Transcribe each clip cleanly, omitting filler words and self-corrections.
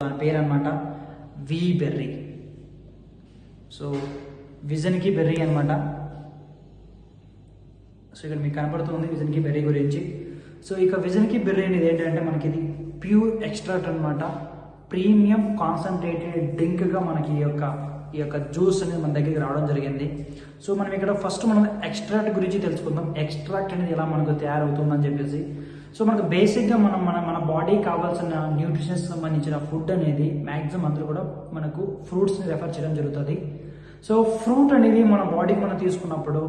దాని పేరు అనమాట వి బెర్రీ. సో విజన్కి బెర్రీ అనమాట. సో ఇక్కడ మీకు కనపడుతుంది విజన్కి బెర్రీ గురించి. సో ఇక విజన్కి బెర్రీ అనేది ఏంటంటే మనకి ఇది ప్యూర్ ఎక్స్ట్రాక్ట్ అనమాట. ప్రీమియం కాన్సన్ట్రేటెడ్ డ్రింక్గా మనకి ఈ యొక్క జ్యూస్ అనేది మన దగ్గరికి రావడం జరిగింది. సో మనం ఇక్కడ ఫస్ట్ మనం ఎక్స్ట్రాక్ట్ గురించి తెలుసుకుందాం. ఎక్స్ట్రాక్ట్ అనేది ఎలా మనకు తయారవుతుందని చెప్పేసి. సో మనకు బేసిక్గా మన బాడీకి కావాల్సిన న్యూట్రిషన్స్ సంబంధించిన ఫుడ్ అనేది మ్యాక్సిమం అందరూ కూడా మనకు ఫ్రూట్స్ని రెఫర్ చేయడం జరుగుతుంది. సో ఫ్రూట్ అనేది మన బాడీకి మనం తీసుకున్నప్పుడు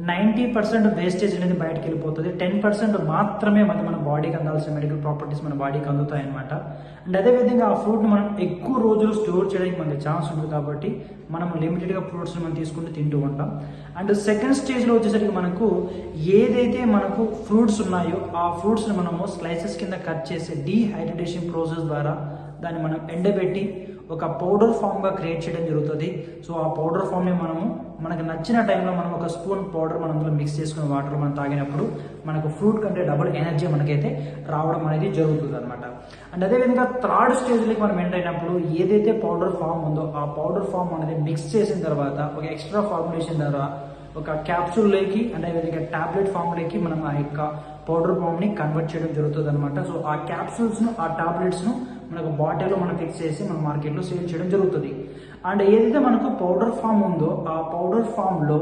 90% వేస్టేజ్ అనేది బయటకు వెళ్ళిపోతుంది. 10% మాత్రమే మన బాడీకి అందాల్సిన మెడికల్ ప్రాపర్టీస్ మన బాడీకి అందుతాయి అనమాట. అండ్ అదేవిధంగా ఆ ఫ్రూట్ని మనం ఎక్కువ రోజులు స్టోర్ చేయడానికి మనకి ఛాన్స్ ఉంది కాబట్టి మనం లిమిటెడ్గా ఫ్రూట్స్ని మనం తీసుకుంటూ తింటూ ఉంటాం. అండ్ సెకండ్ స్టేజ్లో వచ్చేసరికి మనకు ఏదైతే మనకు ఫ్రూట్స్ ఉన్నాయో ఆ ఫ్రూట్స్ని మనము స్లైసెస్ కింద కట్ చేసి డీహైడ్రేషన్ ప్రాసెస్ ద్వారా దాన్ని మనం ఎండబెట్టి ఒక పౌడర్ ఫామ్గా క్రియేట్ చేయడం జరుగుతుంది. సో ఆ పౌడర్ ఫామ్ని మనకు నచ్చిన టైంలో మనం ఒక స్పూన్ పౌడర్ మనం అందులో మిక్స్ చేసుకున్న వాటర్ మనం తాగినప్పుడు మనకు ఫ్రూట్ కంటే డబుల్ ఎనర్జీ మనకైతే రావడం అనేది జరుగుతుంది అనమాట. అండ్ అదేవిధంగా థర్డ్ స్టేజ్లోకి మనం ఎంటర్ అయినప్పుడు ఏదైతే పౌడర్ ఫామ్ ఉందో ఆ పౌడర్ ఫామ్ అనేది మిక్స్ చేసిన తర్వాత ఒక ఎక్స్ట్రా ఫార్ములేషన్ ద్వారా ఒక క్యాప్సూల్లోకి అండ్ అదేవిధంగా టాబ్లెట్ ఫామ్లోకి మనం ఆ యొక్క పౌడర్ ఫామ్ని కన్వర్ట్ చేయడం జరుగుతుంది అనమాట. సో ఆ క్యాప్సూల్స్ను ఆ టాబ్లెట్స్ను మనకు బాటిల్లో మనం ఫిక్స్ చేసి మన మార్కెట్లో సేల్ చేయడం జరుగుతుంది. అండ్ ఏదైతే మనకు పౌడర్ ఫామ్ ఉందో ఆ పౌడర్ ఫామ్లో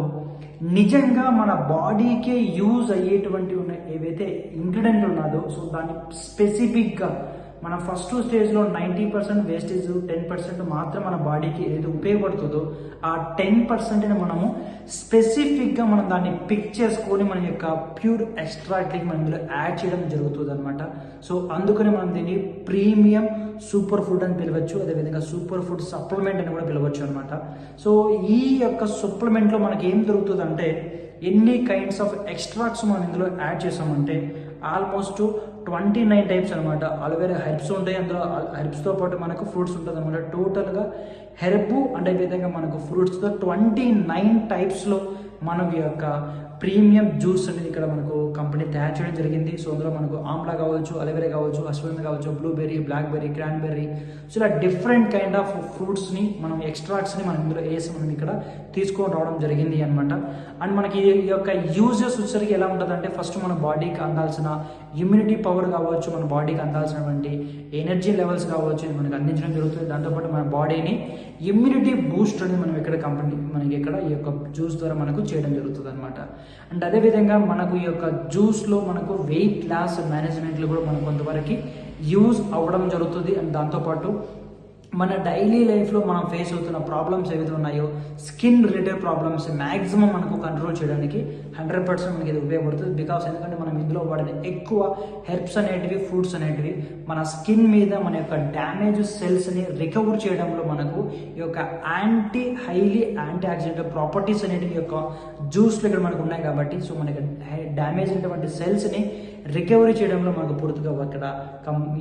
నిజంగా మన బాడీకే యూజ్ అయ్యేటువంటి ఏవైతే ఇంగ్రీడియంట్ ఉన్నదో సో దాన్ని స్పెసిఫిక్గా మన ఫస్ట్ స్టేజ్లో 90% వేస్టేజ్ 10% మాత్రం మన బాడీకి ఏదైతే ఉపయోగపడుతుందో ఆ 10%ని మనము స్పెసిఫిక్గా మనం దాన్ని పిక్ చేసుకొని మన యొక్క ప్యూర్ ఎక్స్ట్రాక్ట్కి మనం ఇందులో యాడ్ చేయడం జరుగుతుంది అనమాట. సో అందుకని మనం దీన్ని ప్రీమియం సూపర్ ఫుడ్ అని పిలవచ్చు, అదేవిధంగా సూపర్ ఫుడ్ సప్లిమెంట్ అని కూడా పిలవచ్చు అనమాట. సో ఈ యొక్క సప్లిమెంట్లో మనకి ఏం దొరుకుతుంది అంటే ఎన్ని కైండ్స్ ఆఫ్ ఎక్స్ట్రాక్ట్స్ మనం ఇందులో యాడ్ చేసామంటే ఆల్మోస్ట్ 29 టైప్స్ అనమాట. అలోవేరా హెర్బ్స్ ఉంటాయి, అందులో హెర్బ్స్తో పాటు మనకు ఫ్రూట్స్ ఉంటుంది అనమాట. టోటల్గా హెర్బ్ అంటే విధంగా మనకు ఫ్రూట్స్తో 29 టైప్స్లో మనం ఈ యొక్క ప్రీమియం జ్యూస్ అనేది ఇక్కడ మనకు కంపెనీ తయారు చేయడం జరిగింది. సో అందులో మనకు ఆమ్లా కావచ్చు, అలోవేరా కావచ్చు, అశ్వగంధ కావచ్చు, బ్లూబెర్రీ, బ్లాక్బెర్రీ, క్రాన్బెర్రీ, సో ఇలా డిఫరెంట్ కైండ్ ఆఫ్ ఫ్రూట్స్ని మనం ఎక్స్ట్రాక్ట్స్ని మనం ఇందులో వేసి మనం ఇక్కడ తీసుకొని రావడం జరిగింది అనమాట. అండ్ మనకి ఈ యొక్క యూజెస్ వచ్చేసరికి ఎలా ఉంటుందంటే ఫస్ట్ మన బాడీకి అందాల్సిన ఇమ్యూనిటీ పవర్ కావచ్చు, మన బాడీకి అందాల్సినటువంటి ఎనర్జీ లెవెల్స్ కావచ్చు ఇది మనకి అందించడం జరుగుతుంది. దాంతోపాటు మన బాడీని ఇమ్యూనిటీ బూస్ట్ అనేది మనం ఇక్కడ కంపెనీ మనకి ఇక్కడ ఈ యొక్క జ్యూస్ ద్వారా మనకు చేయడం జరుగుతుంది అనమాట. అండ్ అదేవిధంగా మనకు ఈ యొక్క జ్యూస్లో మనకు వెయిట్ లాస్ మేనేజ్మెంట్లో కూడా మనకు కొంతవరకు యూజ్ అవ్వడం జరుగుతుంది. అండ్ దాంతోపాటు మన డైలీ లైఫ్లో మనం ఫేస్ అవుతున్న ప్రాబ్లమ్స్ ఏవైతే ఉన్నాయో స్కిన్ రిలేటెడ్ ప్రాబ్లమ్స్ మ్యాక్సిమం మనకు కంట్రోల్ చేయడానికి 100% మనకి ఇది ఉపయోగపడుతుంది. బికాస్ ఎందుకంటే మనం ఇందులో వాడిన ఎక్కువ హెర్బ్స్ అనేటివి ఫ్రూట్స్ అనేటివి మన స్కిన్ మీద మన యొక్క డ్యామేజ్ సెల్స్ని రికవర్ చేయడంలో మనకు ఈ యొక్క హైలీ యాంటీ ఆక్సిడెంట్ ప్రాపర్టీస్ అనేటివి యొక్క జ్యూస్లో ఇక్కడ మనకు ఉన్నాయి కాబట్టి సో మనకి డ్యామేజ్ అయినటువంటి సెల్స్ని రికవరీ చేయడంలో మనకు పూర్తిగా ఇక్కడ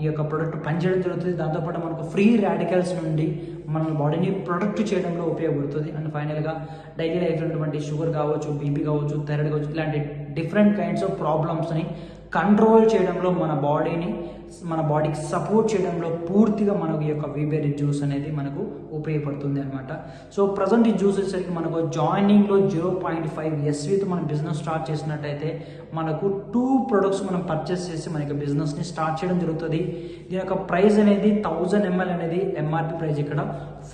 ఈ యొక్క ప్రొడక్ట్ పనిచేయడం జరుగుతుంది. దాంతోపాటు మనకు ఫ్రీ రాడికల్స్ నుండి మన బాడీని ప్రొటెక్ట్ చేయడంలో ఉపయోగపడుతుంది. అండ్ ఫైనల్గా డైలీ లైఫ్లో ఉన్నటువంటి షుగర్ కావచ్చు, బీపీ కావచ్చు, థైరాయిడ్ కావచ్చు, ఇలాంటి డిఫరెంట్ కైండ్స్ ఆఫ్ ప్రాబ్లమ్స్ని కంట్రోల్ చేయడంలో మన బాడీకి సపోర్ట్ చేయడంలో పూర్తిగా మనకు ఈ యొక్క వీబెర్రీ జ్యూస్ అనేది మనకు ఉపయోగపడుతుంది అనమాట. సో ప్రజెంట్ ఈ జ్యూస్ వచ్చేసరికి మనకు జాయినింగ్లో 0.5 SVతో మనం బిజినెస్ స్టార్ట్ చేసినట్టయితే మనకు 2 ప్రొడక్ట్స్ మనం పర్చేస్ చేసి మన యొక్క బిజినెస్ని స్టార్ట్ చేయడం జరుగుతుంది. దీని యొక్క ప్రైస్ అనేది 1000 ml అనేది ఎంఆర్పి ప్రైస్ ఇక్కడ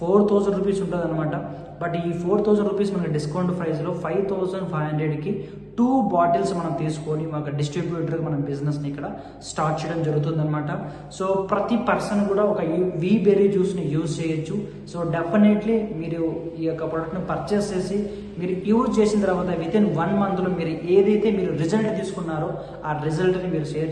4000 రూపీస్ ఉంటుంది అనమాట. బట్ ఈ 4000 రూపీస్ మనకి డిస్కౌంట్ ప్రైస్లో 5500కి 2 బాటిల్స్ మనం తీసుకొని ఒక డిస్ట్రిబ్యూటర్కి మనం బిజినెస్ని ఇక్కడ స్టార్ట్ చేయడం జరుగుతుంది అనమాట. సో ప్రతి పర్సన్ కూడా ఒక వీబెర్రీ జ్యూస్ని యూజ్ చేయొచ్చు. సో డెఫినెట్లీ మీరు ఈ యొక్క ప్రోడక్ట్ని పర్చేస్ చేసి మీరు యూజ్ చేసిన తర్వాత వితిన్ 1 monthలో మీరు ఏదైతే మీరు రిజల్ట్ తీసుకున్నారో ఆ రిజల్ట్ని మీరు షేర్